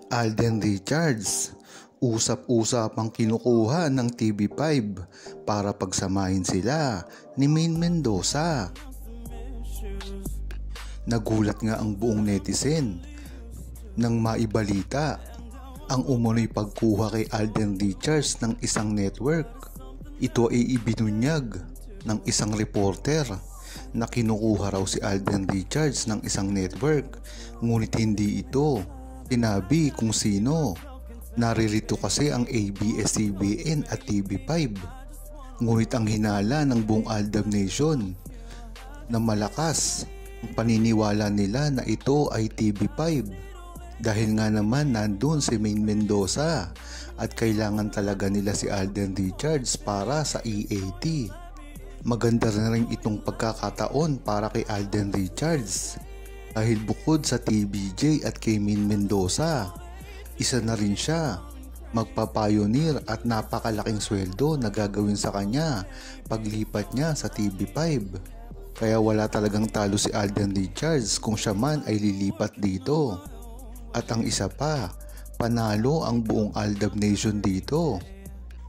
Alden Richards, usap-usapang kinukuha ng TV5 para pagsamahin sila ni Maine Mendoza. Nagulat nga ang buong netizen nang maibalita ang umunoy pagkuha kay Alden Richards ng isang network. Ito ay ibinunyag ng isang reporter na kinukuha raw si Alden Richards ng isang network, ngunit hindi ito sinabi kung sino. Naririto kasi ang ABS-CBN at TV5, ngunit ang hinala ng buong Aldab Nation na malakas ang paniniwala nila na ito ay TV5 dahil nga naman nandun si Maine Mendoza at kailangan talaga nila si Alden Richards para sa EAT. Maganda na rin itong pagkakataon para kay Alden Richards dahil bukod sa TVJ at kay Maine Mendoza, isa na rin siya magpapayonir at napakalaking sweldo na gagawin sa kanya paglipat niya sa TV5. Kaya wala talagang talo si Alden Richards kung siya man ay lilipat dito. At ang isa pa, panalo ang buong Aldab Nation dito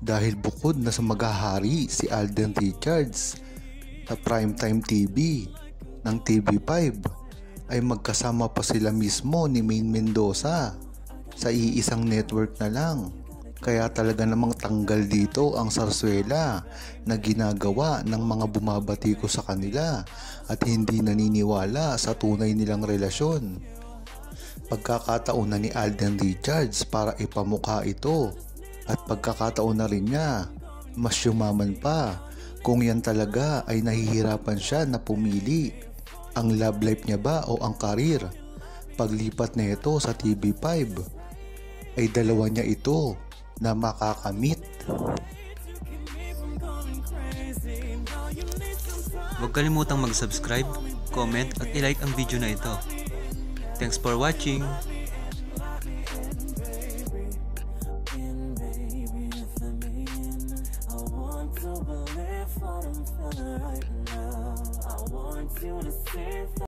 dahil bukod na sa maghahari si Alden Richards sa primetime TV ng TV5 ay magkasama pa sila mismo ni Maine Mendoza sa iisang network na lang. Kaya talaga namang tanggal dito ang sarswela na ginagawa ng mga bumabati ko sa kanila at hindi naniniwala sa tunay nilang relasyon. Pagkakataon na ni Alden Richards para ipamukha ito at pagkakataon na rin niya mas yumaman pa kung yan talaga ay nahihirapan siya na pumili ang love life niya ba o ang karir. Paglipat na ito sa TV5 ay dalawa niya ito na makakamit. Huwag kalimutang mag-subscribe, comment at i-like ang video na ito. Thanks for watching!